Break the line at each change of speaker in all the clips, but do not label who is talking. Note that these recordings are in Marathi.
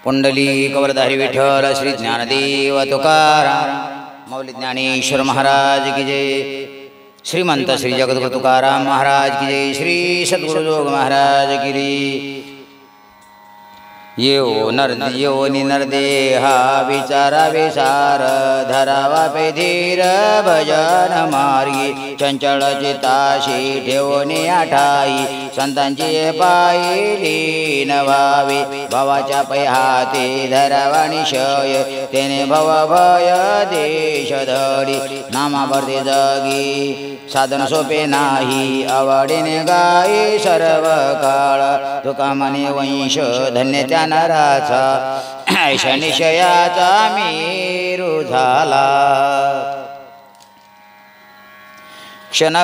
पुंडलिक वरधारी विठ्ठल श्री ज्ञानदेव तुकाराम मौली ज्ञानेश्वर महाराज की जय। श्रीमंत श्री जगद्गुरु तुकाराम महाराज की जय। श्री सद्गुरु जोग महाराज की जय। येऊ नरदेहा विचारा विसार धरावा पे धीर भजन मार्गी चंचल चिताशी ठेवून आठाई संतांची पायली नवावी भावाच्या पै हाती धरावा निशय तेने भव भय देश धडी नामावरती जगी साधन सोपे नाही आवडीने गाई सर्व काळ तुका म्हणे वंश धन्य त्या नराचा ऐशा निशयाचा मेरू झाला क्षण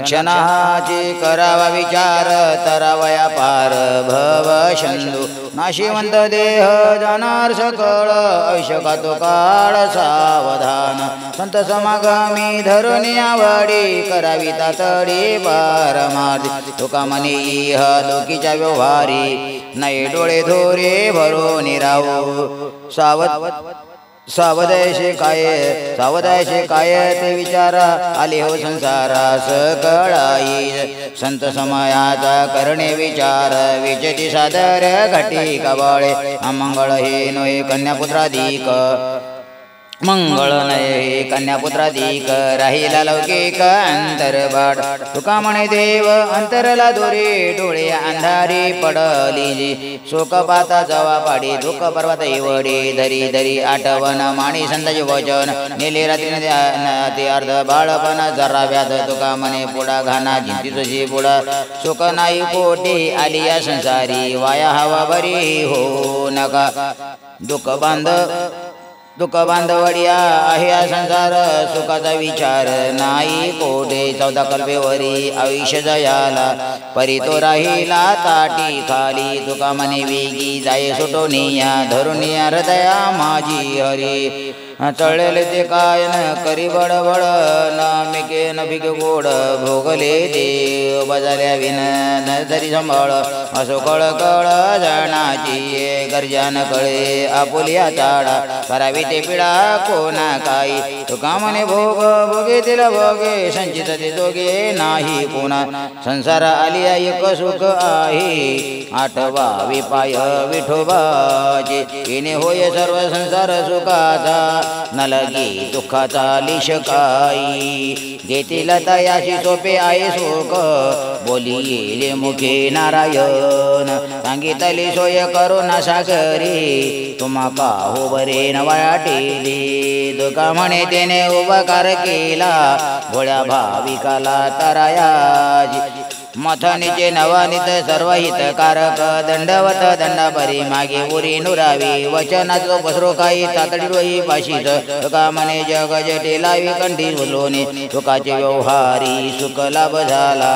क्षणाची करावा विचार तरावया पार भव शंदू नाशिवंत देह जाणार सकळ ऐशका तो काळ सावधान संत समागमी धरून आवडी करावी तातडी पारमार्थ तुका म्हणे इह लोकीच्या व्यवहारी नाही डोळे धोरे भरून राहू सावधायशे काय ते विचारा आले हो संसारास कळाई संत समयाचा करणे विचार विचती सादर घटी कबाळे अमंगळ हे नोय कन्यापुत्राधिक मंगळ नये कन्यापुत्राधिक राहिला लौकिक अंतरबाट तुका म्हणे देव अंतरला दोरे डोळे अंधारी पडली शोक पाता जवा पाडी दुःख पर्वत एवढे धरी धरी आठवण माणी संताचे वचन नेले रात्री ते अर्ध बाळपण जरा व्याध तुका म्हणे पुढा घाना जिंती तुझी पुढा शोक नाही पोटी आली या संसारी वाया हवा बरी हो नका दुःख बांधवडिया आहे संसार सुखाचा विचार नाही कोठे 14 कल्पेवरी आयुष्य जयाला परी तो राहिला ताटी खाली तुका म्हणे वेगी जाय सुटोनिया धरुनिया हृदया माझी हरी चळले ते काय न करी बडबड नामिके नभिक गोड भोगले देव बजाल्या विन धरी सांभाळ असो कळकळ जणाची गर्जान कळे आपुलिया चाडा करावी ते पिडा कोणा काही तुका म्हणे भोग भोगेतील भोगे संचित ते जोगे नाही कोणा संसार आलिया एक सुख आहे आठवा विपाय विठोबाचे येणे होय सर्व संसार सुखाचा नलगी दुःखाचा लिश काही देतील तयाशी सोपे आहे सुख बोली येले मुखे नारायण सांगितली सोय करुणा सागरी तुम्हा पाहू बरे न वाटेले तुका म्हणे त्याने उपकार केला भोळ्या भाविकाला तरायाजी मथानीचे नवानित सर्व हितकारक दंडवत दंडापरी मागे उरी नुरावी वचनाचो पसरो काही तातडी रोई पाशीच तुका म्हणे जग जटे लावी कंठी बोलोने तुकाचे व्यवहारी सुख लाभ झाला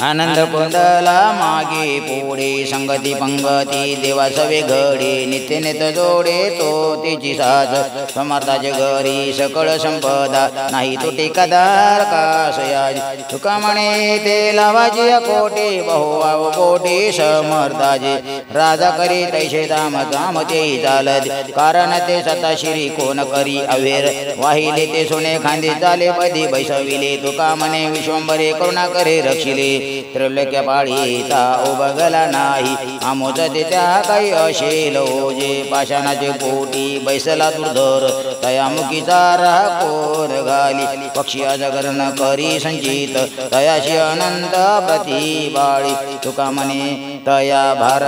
आनंद कुंडला मागे पुढे संगती पंगती देवा सवे घडी नित्य नित जोडे तो तिची साज समर्थाचे घरी सकळ संपदा नाही तो टेकादार कासयाज तुका म्हणे ते लावाजी कोटी बहुवाव कोटी समर्थाचे राजा करी तैसे दाम दाम ते चालत कारण ते सता शिरी कोण करी अवेर वाहिले ते सोने खांदे चाले पदी बैसविले तुका म्हणे विश्वंभरे करुणा करे रक्षिले त्रैलोक्य पाळीता उबगला नाही आमोच त्या काही असेल जे पाषाणाचे पोटी बैसला दुर्धर तयामुखीचा राहा कोर घाली पक्षी अजगरण करी संचित तयाशी अनंत प्रतिबाळी तुका म्हणे तया भार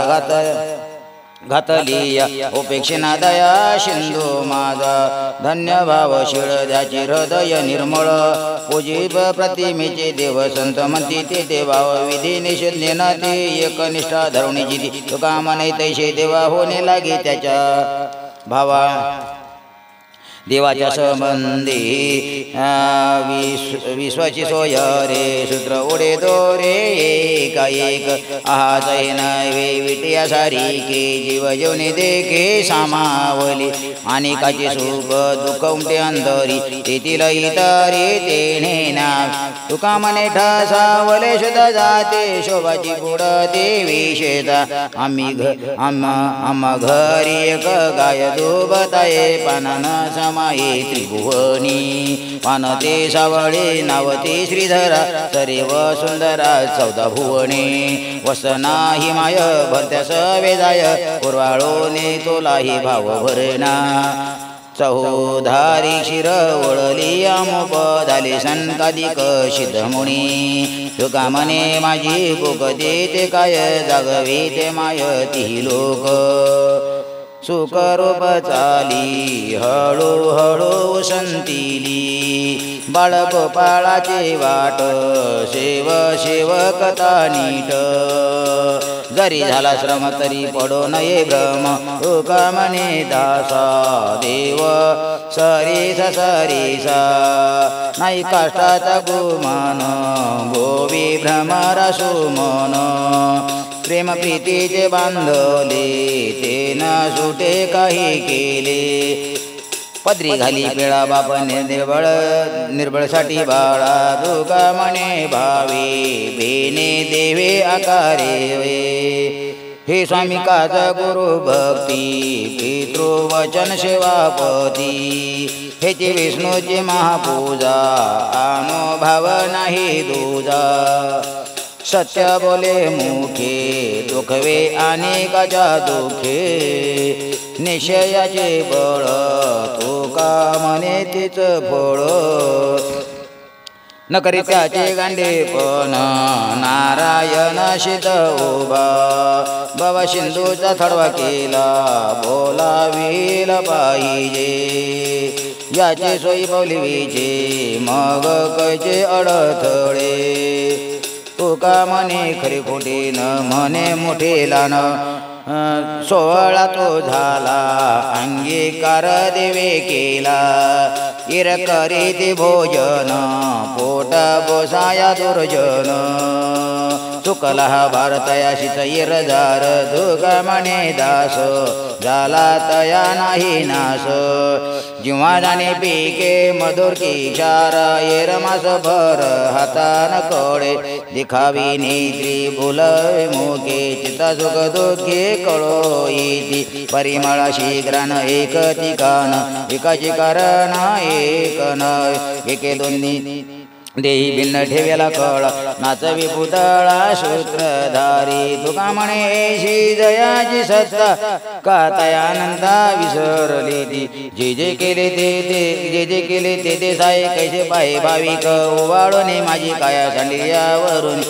घातली उपेक्षिना दया सिंधू माझा धन्य भाव शिळ द्याची हृदय निर्मळ पूजिब प्रतिमेचे देव संत म्हणती ते देवाव विधी निषेध ते एकनिष्ठा धरवणीची तुका म्हणे तैसे देवा होणे लागे त्याच्या भावा देवाच्या संबंधी विश्वाची सोय रे सूत्र ओढे दोरे एका एक आहाच नव्हे विटिया सारिके जीव जेवणे देखे सामावली अनेकाचे सुख दुःख उमटे अंतरी तेथील इतरी तेणे नाव तुका मने ठासावले शुद्ध जाते शोभाची पुढ देवी शेता आम्हा घरी एक गाय दुबताये पानन समाये त्रिभुवनी पानते सावळे नावते श्रीधरा सरेव सुंदरा 14 भुवने वसना हिमाय भरत्यास वेदाय पूर्वाळोने तोलाही भाव भरणा चौधारी शिर वळली अमुक झाले संकादिक सिद्धमुनी तुका मने माझी भूकते ते काय जागवे ते माय ती लोक सुखरूप चाली हळूहळू संतिली बाळगोपाळाचे वाट सेव सेवकता नीट जरी झाला श्रम तरी पडो नये भ्रम तुका मने दासा देव सरीसा सरीसा नाही काष्टाचा गुमान गोवी भ्रमरा सुमन प्रेम प्रीतीचे बांधले ते न सुटे काही केले पदरी घाली पिळा बाप निर्बळसाठी बाळा तुका मने भावे बेने देवे आकारे वे हे स्वामी काज गुरु भक्ती पितृवचन सेवापती हेची विष्णूची महापूजा अनुभाव नाही दूजा सत्य बोले मुखे दुखवे अनेकाच्या दुखे निश्चयाचे बळ तुका मने तीच फळ न करी त्याचे गांडेपण नारायण शीत उभा बाबा सिंधूचा थडवा केला बोलावील पाहिजे याचे सोयी बोलवीचे मग कैचे अडथळे तुका मने खरे खोटे न मने मोठे लान 16 तो झाला अंगीकार देवे केला इर करीती भोजन पोट बोसाया दुर्जन चुकला भारतयाशीच इरजार तुका मने दास झाला तया नाही नाश जेव्हा जाणे पिके मधुर किशार एरमास भर हातान कळे दिखावी नेत्री बोलवे मुखे चिता सुख दुःखे कळो येती परिमळाशी ग्रान एक ठिकाण एकाचे कारण एक न एके दोन्ही देही भिन्न ठेवेला कळ नाचवी पुतळा सूत्रधारी तुका म्हणे श्री जयाची सत्ता का तयानंदा विसरली ती जे जे केले ते साय कैसे पाहे भाविक ओवाळूने माझी काया सांडियावरून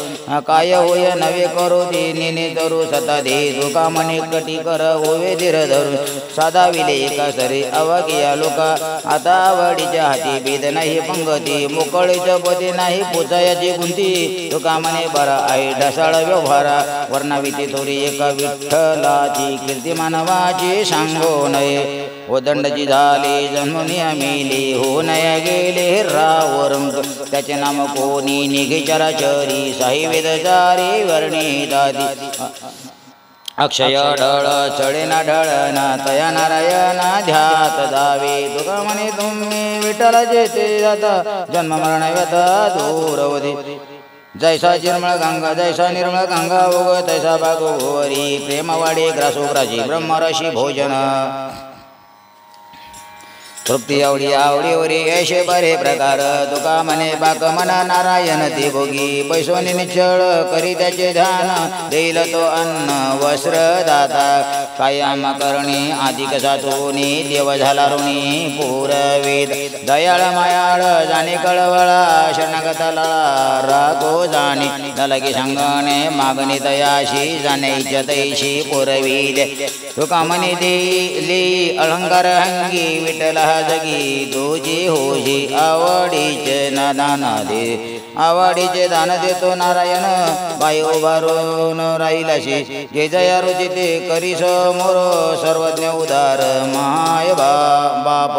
काय होय नवे करो ती निने तरू सता दे तुका म्हणे कटी कर होवे धीर धरून साधा विले एका सरे अवाकिया लोका आता आवडीच्या हाती भेद नाही पंगती मोकळीच्या पती नाही पोचायाची गुंती तुका म्हणे बरा आहे ढसाळ व्यवहारा वर्णाविती थोडी एका विठ्ठलाची कीर्ती मानवाची सांगो नये ओदंडची झाले जन्मनिया मेली हो नया गेले रावरंग त्याचे नाम कोणी निघे चराचरी साई वेदचारी वर्णितादी अक्षय ढळ चढेना ढळना तया नारायणा ध्यात जावे तुका म्हणे तुम्ही विठ्ठलाचे ते जाता जन्म मरण व्यथा दूरवधी जैसा निर्मळ गंगा ओग तैसा बागोवरी प्रेमवाडी ग्रासोग्राजी ब्रह्मरशी भोजन तृप्ती आवडीवरी ऐशे बरे प्रकार तुका म्हणे बाक मना नारायण ते भोगी पैसोनी निश्चळ करी त्याचे ध्यान देईल तो अन्न वस्त्र दाता कायम करणी अधिक साचोनी देव झाला ऋणी पुरवेद दयाळ मायाळ जाणे कळवळा शरणागता लळा रागो जाणे नलगी संगणे मागणी दयाशी जाणे तैशी पुरवीद तुका म्हणे देली अलंकार हंगी विठ्ठला जगी तुझी होशी आवडीचे दान दे आवडीचे दान देतो नारायण बाई उभारून राहिलाशी जे जया रुची ते करी समोर सर्वज्ञ उदार माय बाप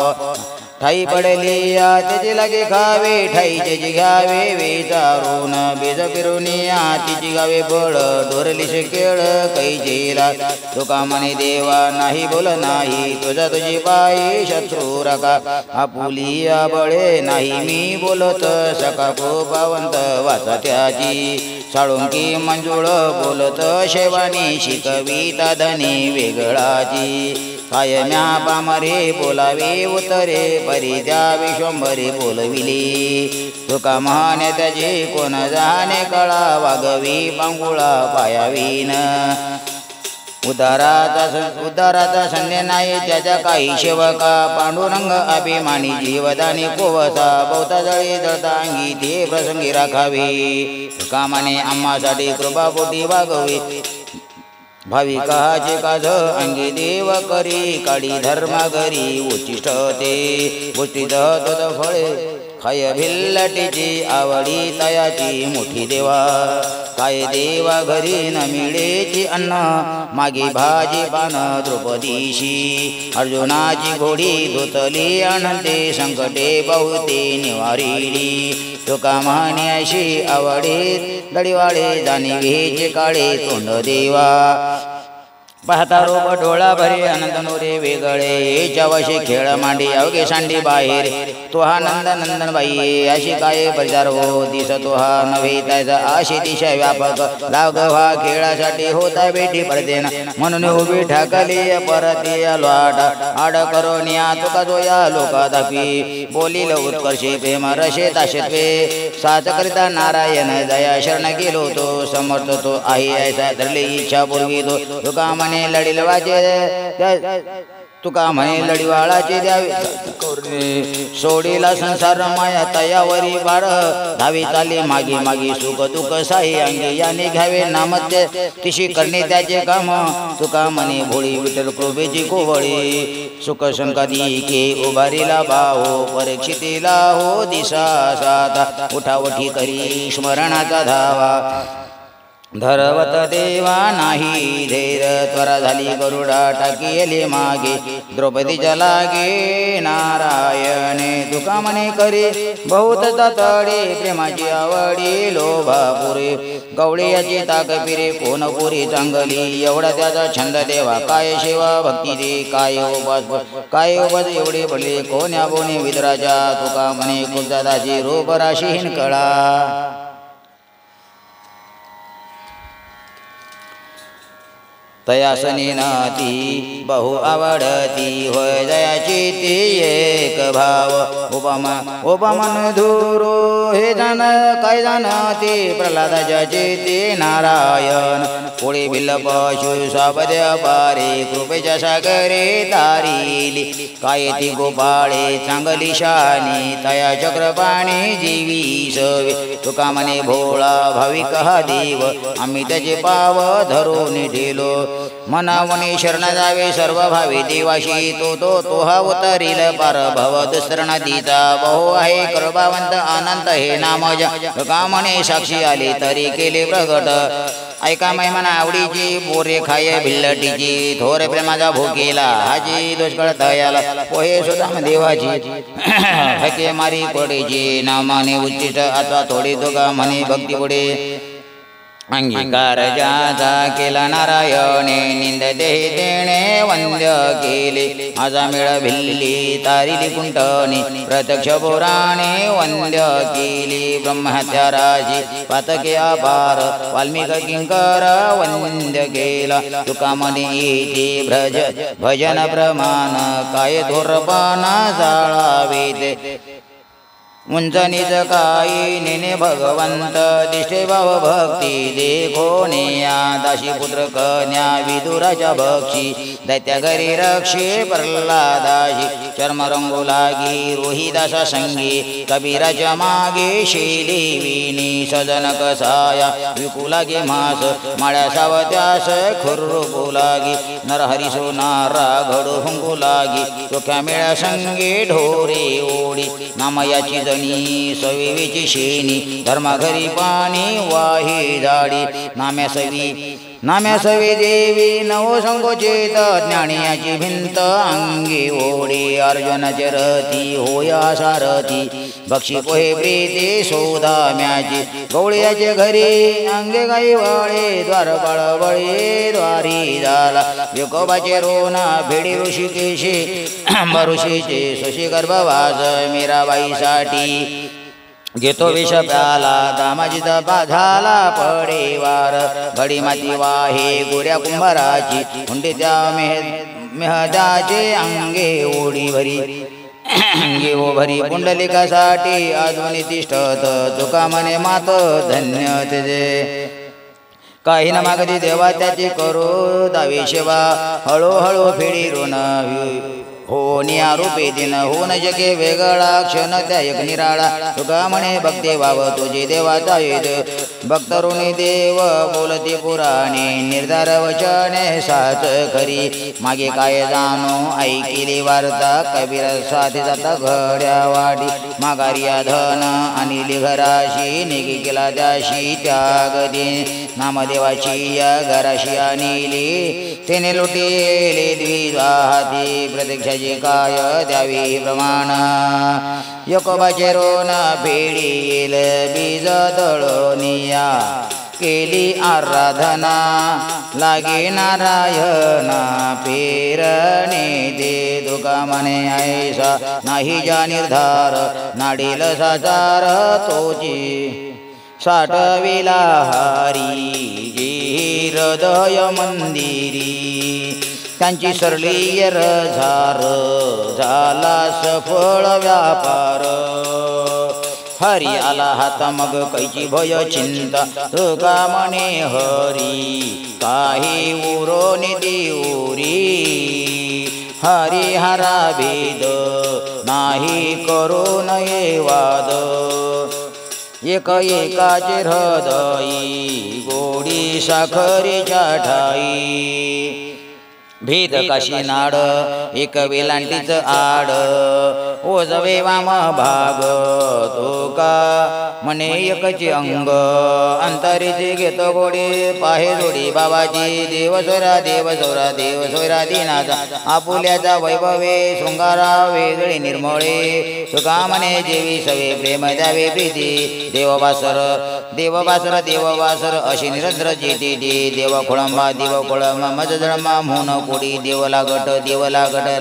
ठाई पडली या त्याची लागे खावे ठाई त्याची घ्यावे विचारून बेज फिरून या तिची गावे बळ डोरलीश केळ कैचेला तुका म्हणे देवा नाही बोल नाही तुझा तुझी पायी शत्रू रका आपुलिया बळे नाही मी बोलत सका कोपावंत वाचा त्याची साळुंकी मंजुळ बोलत शेवानी शिकविता धनी वेगळाची कायम्या पामरे बोलावे उतरे परी त्या विश्वंभरी बोलविली तुका म्हणे त्याची कोण जाणे कळा वागवी पांगुळा पायावीन उद्धाराचा संधी नाही त्याच्या काही सेवका पांडुरंग अभिमानी जीवदानी कोवसा बहुता जळी जळता अंगी ते प्रसंगी राखावी कामाने आम्हासाठी कृपापोटी वागवी भाविकाचे काज अंगी देव करी काळी धर्मा घरी उच्चिष्ट ते गोष्टीत फळे खाय भिल्लाटीची आवडी तयाची मोठी देवा काय देवा घरी न मिळेची अन्न मागे भाजी पान द्रौपदीशी अर्जुनाची घोडी धुतली अनंते संकटे बहुते निवारिली तुका म्हणे अशी आवडीत लढीवाळे जाणीवेचे काळे तोंड देवा पाहता रोप डोळा भरे अनंत नोरे वेगळे याच्यावशी खेळ मांडी अवघे सांडी बाहेर तो हा नंद नंदन बाई अशी काय प्रचार हो दिस तो हा नव्हे त्याचा आशी दिशा व्यापक लाग हा खेळासाठी होता बेटी परदेना म्हणून उभी ठाकली परती लॉट आड करून या तुका जो या लोका दापी बोलील उत्कर्षे प्रेम रशे ताशत्वे साच करिता नारायण दया शरण गेलो तो समर्थ तो आहे ऐसा धरले इच्छा पूर्वी तो तुका म्हणे लढील वाचे तुका म्हणे लढीवाळाचे द्यावे सोडीला संसार माया तयावरी बाळ धावी चाली मागे मागे सुख दुःख साई अंगे याने घ्यावे नामत्य तिशी करणे त्याचे काम तुका म्हणे भोळी विठ्ठल कृपेची कोवळी सुख संकटी के उभारीला बाहो परीक्षितीला हो दिसा साता उठावठी करी स्मरणाचा धावा धरवत देवा नाही धैर त्वरा झाली गरुडा टाकीली मागे द्रौपदीच्या लागे नारायणे तुका म्हणे करी बहुत तातडे प्रेमाची आवडी लोभा पुरे गवळी याची ताक पिरे कोण पुरी चांगली एवढा त्याचा छंद देवा काय सेवा भक्ती दे काय उपास एवढे पडले कोण्या बोने विदराच्या तुका म्हणे कुलदादाची रूप राशीहीन कळा तयासनी नाती बहु आवडती होय जयाची ती एक भाव उपमन धुरो हे जाण काय जाणती प्रल्हादाच्या चेती नारायण पोळी भिल्ल पशु सापद्य पारे कृपेच्या सागरे तारिली काय ती गोपाळे चांगली शानी तया चक्रपाणी जीवी सवे तुका म्हणे भोळा भाविक हा देव आम्ही त्याचे पाव धरून ठेलो मनावणी शरण जावे सर्व भावी देवाशी तो हा उतरील पार भव दुसर नदीचा बहु आहे कृपावंत अनंत हे नामज तुका म्हणे साक्षी आली तरी केले प्रगट ऐका महिमान आवडीची बोरे खाय भिल्लटीची थोर प्रेमाचा भोकेला हाजी दुष्काळ तयाला पोहे सुद्धा देवाची हके मारी कोडेची नामाने उच्चिष्ट अथवा थोडी तुका म्हणे भक्ती पुढे अंगीकार ज्याचा केला नारायणे निंद देही देणे वंद्य केले माझा मेळ भिल्ली तारिली कुंटणी प्रत्यक्ष पुराणे वंद्य केली ब्रह्महत्या राजी पातके अपार वाल्मिक किंकर वंद्य केला तुका म्हणे येते भजन प्रमाण काय धोरपाना जाळावे ते उंचनीच काही नेने भगवंत दिष्टे भाव भक्ती देखो नेया दाशी पुत्र कन्या विदुराच्या भक्षी दैत्या घरी रक्षे प्रल्हादाशी चर्म रंगू लागी रोहिदासा संगी कबीराच्या मागे शेली विनी सजन कसाया विकू लागे मास माळ्या सावत्यास खुर्रुकू लागी नरहरी सोनारा घडू हुंकू लागी चोख्या मेळ्या संगे ढोरे ओढी नामयाची सवीची शेनी धर्माघरी पाणी वाही जाडी नाम्या सवी नाम्या सवे देवी नवो संकोचित ज्ञानियाची भिंत अंगी ओढी अर्जुनाचे रथी होया सारथी बक्षी पोहे प्रीती सौदाम्याची गवळ्याचे घरी अंगे गाई वळे द्वारपाळ बळी द्वारी झाला विकोबाचे रोना भेडी ऋषिकेशी ऋषीचे सुशी गर्भवास मीराबाईसाठी घेतो विष प्याला दामाजीचा झाला पडेवार घडी माती वाहे गोऱ्या कुंभाराची हुंडी त्या मेहदाचे अंगे ओढी भरी अंगे ओ भरी पुंडलिकासाठी अजून तिष्ठत तुका म्हणे मात धन्य तेजे काही न मागती देवा त्याची करो दावी सेवा हळूहळू फेडी ऋण हो निरूपे दिन हो न जगे वेगळा क्षण त्या एक निराळा तुका म्हणे भक्ती वाव तुझे देवाचा वेद भक्तरुणी देव बोलती पुराणे निर्धार वचने साच खरी मागे काय जाणो ऐकिली वार्ता कबीर साथी जाता घड्या वाडी माघारिया धन आणि घराशी निघी केला त्याशी त्याग दे नामदेवाची या घराशी आणली तिने लुटिले द्विजाहाती प्रत्यक्ष काय द्यावी प्रमाण यकोबाचे रोन फेडील बीज दळनिया केली आराधना लागे नारायणा पेरणे दे दुका म्हणे ऐसा नाही जा निर्धार नाडील साचार तोची साठविला हारी जी हृदय मंदिरी त्यांची सरली झार झाला सफळ व्यापार हरी आला हात मग कैची भय चिंता तुका म्हणे हरी काही उरो निदिउरी हरी हरा भेद नाही करू नये वाद एक एकाचे हृदयी गोडी साखरेच्या ठाई भेद कशी नाड एक वेलांटीच आड ओजवे वाम भाग तुका म्हणे एकचे अंग अंतरीचे घेतो गोडी पाहे जोडी बाबाजी देवसोरा देवसोरा देवसोरा दिनाचा आपुल्याचा वैभवे शृंगारा वेगळे निर्मळे तुका म्हणे जेवी सवे प्रेम द्यावे प्रीती देववासर देववासर देववासर अशी निरंतर जेती देव खोळंबा देव खोळंबा मज जळमा म्हणून कोडी देवला गट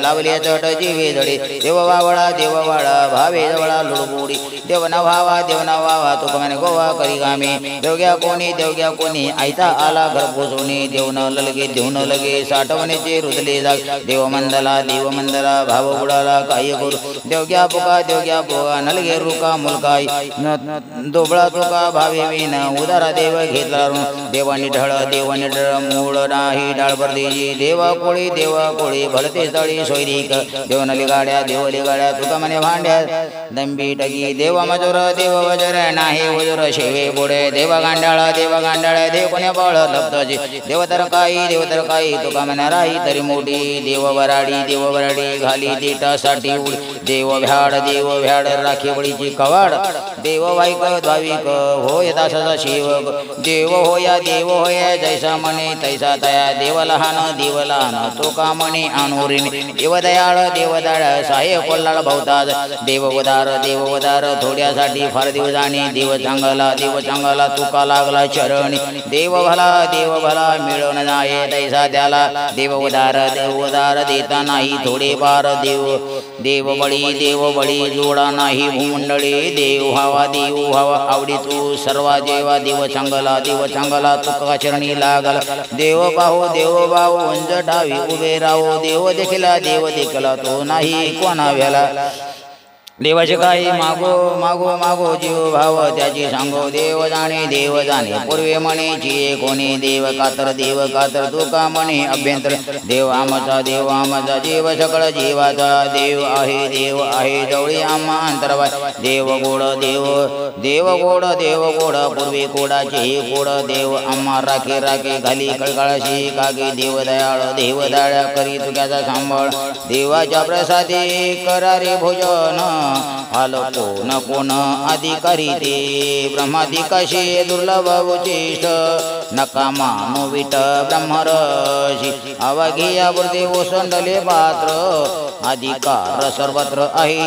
लावले चट जीवे जडे देववावळा देववाळा भावे जवळा लुडबुडी देवना व्हावा तुका म्हणे गोवा करी गामे देवग्या कोणी आयता आला घर पोचवणे देवण लगे साठवणेचे रुदले जाग देवमंदला भाव बुडाला काही करू देवग्या पोका नलगे रुका मुलकाई दोबळा तुका भावे विन उदारा देव घेतला देवानी ढळ मूळ नाही डाळ परदेजी देवा कोळी भलते तळी सोयरीक देवनली गाड्या तुका म्हणे भांड्या दंबी टगी देव मजूर देव वजर नाही वजूर शेवे बोडे देव गांडाळा देव कोण्या बळ लब्धजे देव तर काही तुका म्हणे राही तरी मोठी देव वराडी घाली देटासाठी उड देव भ्याड राखी बळीची कवाड देव वाईक द्वाविक होय दासाचा शिवक देव होया जैसा म्हणे तैसा तया देव लहान तुका म्हणे अनुरिणी देवदयाळ साहे कोल्हाळ भवतात देव उदार थोड्यासाठी फार देव जाणे देव चांगला तुका लागला चरणी देव भला मिळून जाये तैसा त्याला देव उदार देता नाही थोडे फार देव बळी जोडा नाही भूमंडळी देव व्हावा आवडी तू सर्वा जेवा देव चांगला तुका चरणी लागला देव पाहू वंजटावी उभे राहो देव देखला तो नाही कोणा व्याला देवाचे काही मागो जीव भाव त्याची सांगो देव जाणे पूर्वे म्हणे जिये कोणी देव कातर तुका म्हणे अभ्यंतर देव आमचा जीव सकळ जीवाचा देव आहे जवळी आम्हा अंतरवाय देव गोड पूर्वी कोडाचे कोड देव आम्हा राखे घाली कळकळाशी कागे देवदयाळ करी तुक्याचा सांभाळ देवाच्या प्रसादी करारे भोजन आल कोण अधिकारी ते ब्रह्मादिकाशी दुर्लभ उचिष्ट नका मानू विट ब्रह्मरशी अवघिया वृद्धी ओसंडले पात्र अधिकार सर्वत्र आहे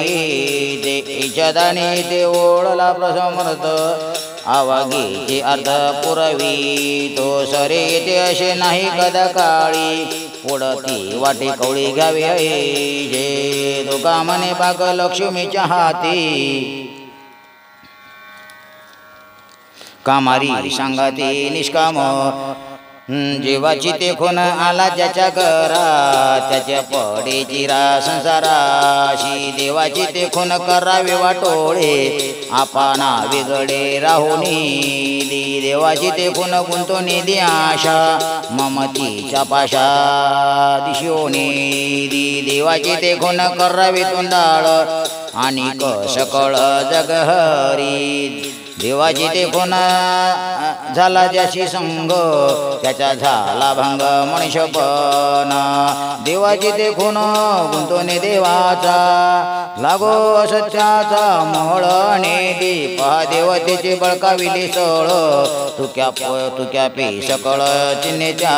ते इच्छादानी ते ओळला प्रसमर्थ अवघीचे अर्थ पुरवी तो सरे ते असे नाही कदा काळी पुढती वाटे कवळी घ्यावी आहे जे तुका म्हणे बाग लक्ष्मीच्या हाती कामारी सांगाती निष्काम जीवाची ते खून आला ज्याच्या घरा त्याच्या पडे चिरा संसाराशी देवाची ते खून करावे वाटोळे आपणा वेगळे राहुनी देवाची ते खून गुंतवणी दी आशा ममतीच्या पाशा दिशोनी देवाची ते खून करावे तोंडाळ आणि सकळ जगहरी देवाची ते खून झाला ज्याशी संग त्याचा झाला भंग मनुष्यपण देवाची ते खून गुंतवणे देवाचा लागो सत्याचा मोहळणे दीप देवतेचे बळकाविली सळ तुक्या पे सकळ चिन्हेच्या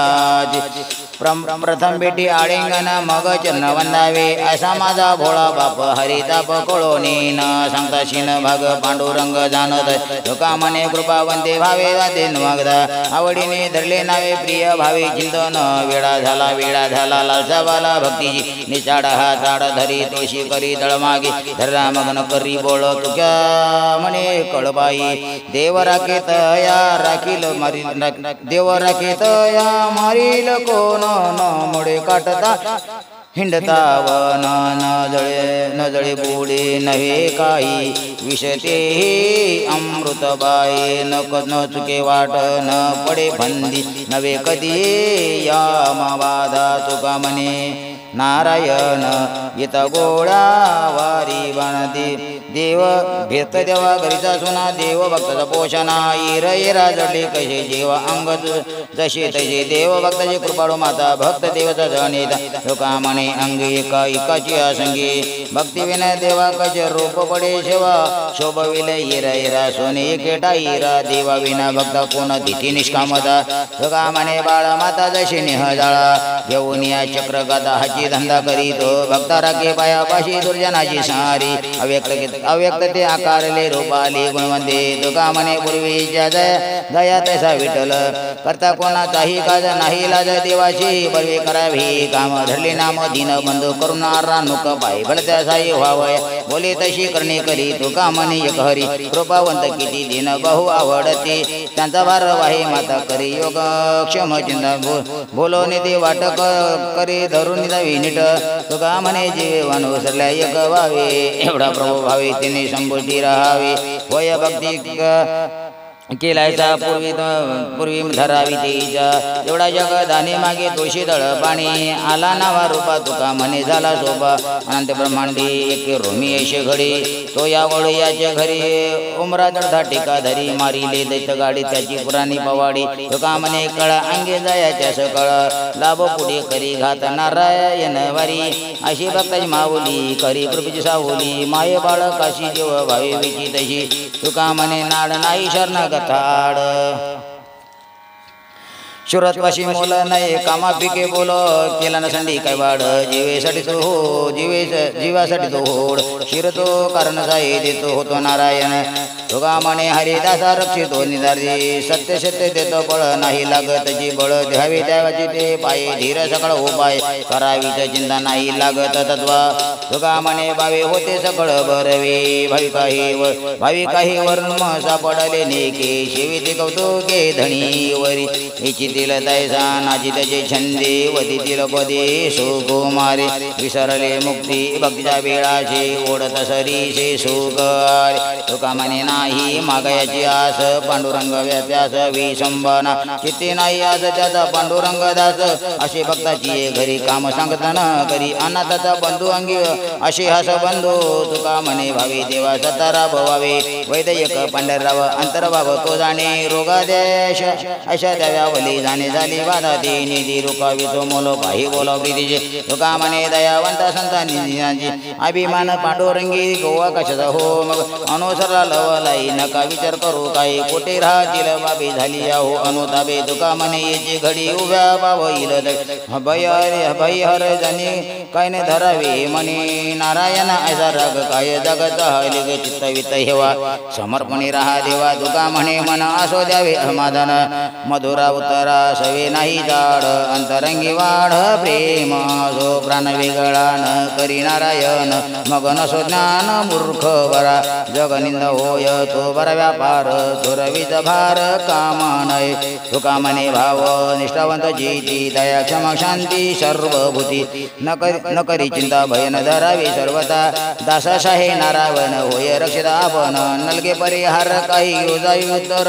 प्रथम बेटी आळिंगण मग चरण वंदावे असा माझा भोळा बाप हरिताप कळोनी न सांगता शिन भाग पांडुरंग जाणत तुका म्हणे कृपावंते भावे वादे मगदा आवडीने धरले नावे प्रिय भावे चिंतन वेळा झाला लालसावाला भक्तीची निचाड हा चाड धरी तोशी करी दळमागे धरा मगन करी बोळ तुक्या म्हणे कळबाई देव राखेत या राखील मारी देव राखेत या मारील कोण न मुळे काटता हिंडता वन न जळे बुडे नव्हे काही विषते अमृत बाई न चुके वाट न पडे फंदी नवे कधी या मावादा तुका म्हणे नारायण येत गोळा वारी बाणती देव भेट देवा घरीचा सुना देव भक्ताचा पोषणा इरा जडले कसे जेवा अंग जसे तसे देव भक्ताची कृपाळू माता भक्त देवचा जनेता लोका म्हणे अंग एकाची असंगी भक्ती विना देवा कच रूप पडे सेवा शोभविले इरा सोने एकेटा इरा देवा विना भक्ता कोण तिथी निष्कामता लोका म्हणे बाळ माता जशी निह जाळा घेऊन या चक्र गदा हाची धंदा करीतो भक्ता राखे पायापाशी दुर्जनाची सारी अव्यक्त ते आकारले रूपाली गुणवंते तुका म्हणे पूर्वीच्या दया तैसा विठ्ठल करता कोणाचाही काज नाही लाज देवाची बळवी करावी काम धरले नाम दिन बंधू करुणारा नुक पाय भलत्या साई व्हावय बोले तशी करणे करी तुका म्हणे एक हरी कृपावंत किती दिन बहु आवडते त्यांचा भार वाही माता करी योग क्षम चिंता बोलवणे ते वाटक करी धरून जावी नीट तुका म्हणे जीवन उसरल्या एक व्हावे एवढा प्रभू भावे तिने संबुटी राहावे होय भक्ती केलायचा पूर्वी धरावी तिच्या एवढा जगदाने मागे तुळशी दळ पाणी आला नावा रूपा तुका म्हणे झाला शोभा अनंत ब्रह्मांडी एक रोमी यशे घडी तो या वळू याच्या घरी उमरा दडधा टिका धरी मारिले दैत गाडी त्याची पुराणी पवाडी तुका म्हणे कळा अंगे जायाच्या सकळ लाभ पुढे करी घात नारायण वारी अशी भक्ताची माऊली करी कृपेची सावली माये बाळ काशी देव भावे विची तशी तुका म्हणे नाड नाही शरण थाड शुरत्वाशी मोल नाही कामा पिके बोल केला न संधी काय वाढ जीवेसाठी तो हो जीवासाठी तो होड शिरतो कारण साई देतो होतो नारायण तुका म्हणे हरिदासा रक्षितो निधारी सत्य सत्य देतो बळ नाही लागत जी बळ द्यावी द्यावाची ते पाये धीर सकळ उपाय करावीच चिंता नाही लागत तत्वा तुका म्हणे भावे होते सकळ बरवे भावी काही वर्ण सापडले नेके शिविते कौतुके धणी वरी इचितील तैसा नाची त्याचे छंदे वतीतील पदे सुकुमारे विसरले मुक्ती भक्तीच्या वेळाचे ओढत सरीचे सुकर तुका म्हणे नाही मागयाची आस पांडुरंग व्याप्यास विसंबना चित्ते नाही आज त्याचा पांडुरंग दास असे भक्ताची घरी काम सांगताना करी अनाथाचा बंधू अंगी असे हास बंधू तुका म्हणे भावी देवा सतारा भवावे वैद्यक पंढरराव अंतर्भाव तो जाणे रोगादेश अशा द्याव्यावली जाणे झाली बाधा ती निधी रुकावितो मोलो काही बोला प्रीतीचे तुका म्हणे दयावंत संत निधीनाची अभिमान पांडुरंगी गोवा कशाचा हो मग अनुसरला लवलाई नका विचार करू काही कुठे राहतील बाबी झाली हो अनुताबे तुका म्हणे याची घडी उभ्या बावईल भय हर जनी काय ने धरावे म्हणे नारायण ऐसा राग काय जगत हलिग चित्तवित हेवा समर्पणी राहा देवा तुका म्हणे मन असो द्यावे समाधान मधुरा उत्तरा सवे नाही जाड अंतरंगी वाढ प्रेम जो प्राण वेगळा न करी नारायण मग नसो ज्ञान मूर्ख बरा जगनिंद होय तो बरा व्यापार चोरवीच भार कामा नये तुका म्हणे भाव निष्ठावंत जीती दया क्षमा शांती सर्वभूती न करी चिंता भय न धरावी सर्वता दासाशाहे नारायण होय रक्षित आपण नलगे परिहार काही योजावी उत्तर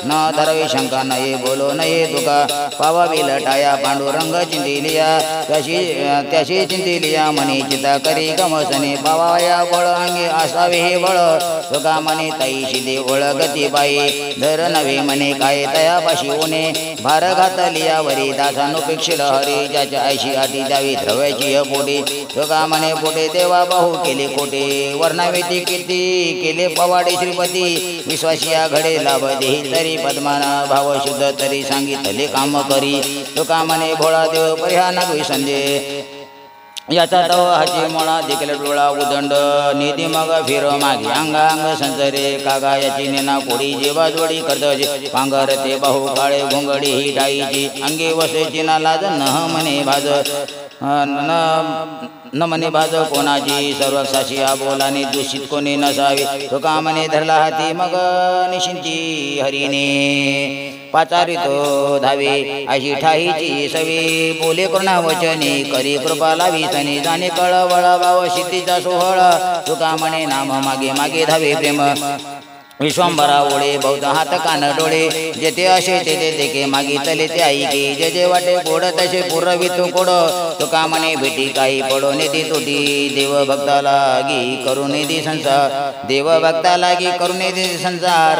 न धरावी शंका नये बोलो नये तुका पावावी लटाया पांडुरंग चिंतिलिया त्याशी चिंतिलिया मनी चिता करी गमसने पावाया बळ अंगी असावे हे बळ तुका म्हणे तैशी दे ओळगती बाई धर नवे म्हणे काय तयापाशी ओने भार घातलिया वरी दासानुपेक्षित हरी ज्याच्या ऐशी आटी जावी द्रव्याची पोटी तुका म्हणे पोटे देवा बाहू केले खोटे वर्णावेती किती केले पवाडे श्रीपती विश्वासिया घडे लाभ देही तरी पद्माना भाव शुद्ध तरी सांगितले काम करी तुका म्हणे भोळा देव परिहा नागवी संजय याचा तव हाची मोळा देखील डोळा उदंड निधी मग फिर मागे अंगांग संसरे कागा याची नेना कोडी जेवा जोडी करतजे पांगर ते बाहू काळे घोंगडी ही डाईची अंगे वसेची ना लाज न म्हणे भाज न म्हणे भाज कोणाची सर्व साशिया बोलाने दूषित कोणी नसावे तुका म्हणे धरला हाती मग निशिंची हरिणे पाचारितो धावे अशी ठाईची सवे बोले करुणा वचने करी कृपा लावी सने जाणे कळवळ भाव शितीचा सोहळा तुका म्हणे नाम मागे मागे धावे प्रेम विश्वंभरा ओळे बौद्ध हात कान डोळे जेथे असे तेथे देखे मागितले ते ऐके जे जे वाटे गोड तसे पुरवितो कोड तुका म्हणे भेटी काही पडो नेती तोटी देव भक्ता लागी करू नेती संसार देव भक्ता लागी करू नेती संसार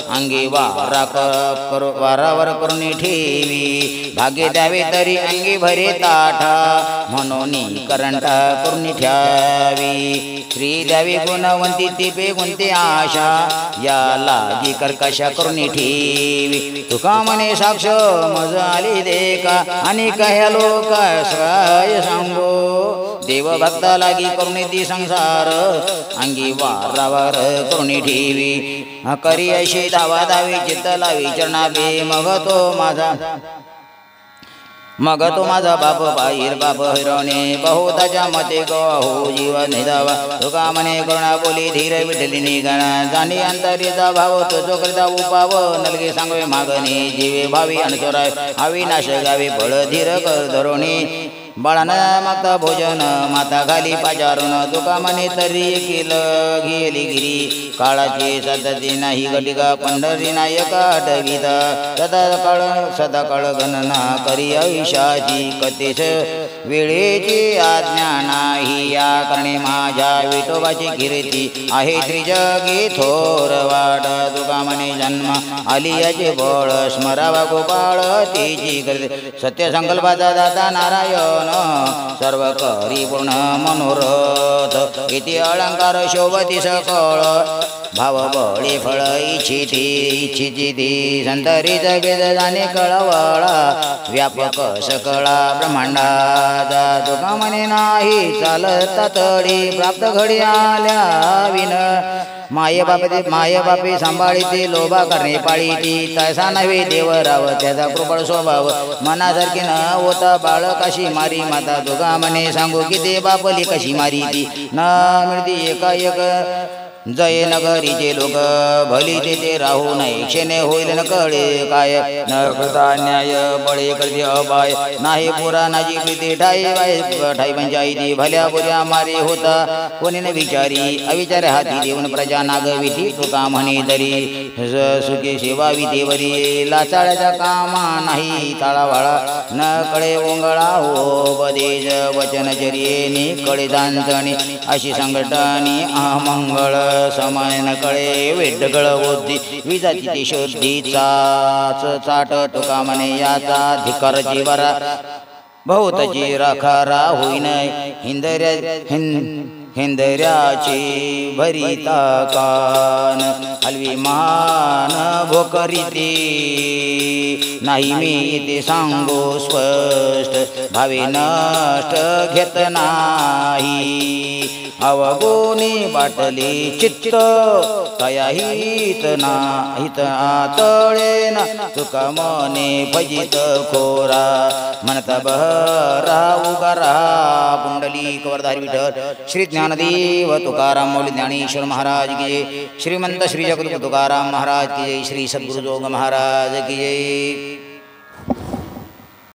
अंगी वारावर करून ठेवी भाग्य द्यावे तरी अंगी भरे ताठा म्हणून करंटा करून ठ्यावी श्री द्यावी गुणवंती तिपे गुणते आशा या लागी कर्कशा करून ठेवी तुका म्हणे साक्ष मज आली देखा आणि कह्या लोक काय सांगो देव भक्ता लागी करून ती संसार अंगी वारावर करून ठेवी करी अशी धावा धावी चित्त लावी चरणाबे मग तो माझा बाप बाहेर बाप हिरवणे बहुताच्या मते गो जीवन निधावा तुका म्हणे करुणा बोली धीर विठली निगणा जाणी अंतरीचा भाव तो करता उपाव नलगे सांगवे मागणे जीवे भावी अनसराय अविनाश गावे फळ धीर कर धरोणी बाळाना मागता भोजन माता घाली पाचारून तुका म्हणे तरी केलं गेली गिरी काळाची सतती नाही घटिका पंढरी नायका आठवीत सदा काळ गणना करी आयुष्याची कथेस वेळेची आज्ञा नाही या करणे माझ्या विठोबाची कीर्ती आहे त्रिजगी थोर वाट तुका म्हणे जन्म आली याचे बळ स्मरावा गोपाळ तिची करते सत्य संकल्पाचा दाता नारायण सर्व करी पूर्ण मनोरथ किती अलंकार शोभती सकळ भाव बळी फळ इच्छिती ती संतरी जगेद जाणे कळवळा व्यापक सकळा ब्रह्मांडाचा तुका म्हणे नाही चालता तडी प्राप्त घडी आल्या विन माये बापे सांभाळीती लोभा करणे पाळीती तसा नव्हे देवराव त्याचा कृपळ स्वभाव मनासारखी न होता बाळ कशी मारी माता तुका म्हणे सांगू की ते बापली कशी मारी ती न मिळती एकाएक जय नगरीचे लोक भली तेथे राहू नये क्षणे होईल न कळे काय न करता न्याय बळे करते अपाय नाही पुराणाची प्रीती ठाई पंचायती भल्या बुऱ्या मारे होता कोणी न विचारी अविचार हाती देऊन प्रजा नागविती तुका म्हणे तरी सुखी सेवा विधेवरी लाचाळ्याच्या कामा नाही ताळावाळा न कळे ओंगळा हो बदेज वचन चर्येने कळे दांतणी अशी संघटनी अमंगळ समय न कळे वेडगळ ओधी विजाची ती शोधी चाट तुका म्हणे याचा धिकार जीवरा बहुतची राखारा होईन हिंदऱ्याची भरिता कान हलवी मान भोकरीती नाही मी इथे सांगू स्पष्ट भावे नष्ट घेत नाही अवगुणी बाटली चित्त कया हित आतळेन तुका मने भजित खोरा म्हणत बहरा उगारा पुंडली कवरधारी विठ्ठल श्री ज्ञानदेव तुकाराम मौली ज्ञानेश्वर महाराज की जय श्रीमंत श्री जगद्गुरु तुकाराम महाराज की जय श्री सद्गुरु जोग महाराज की जय।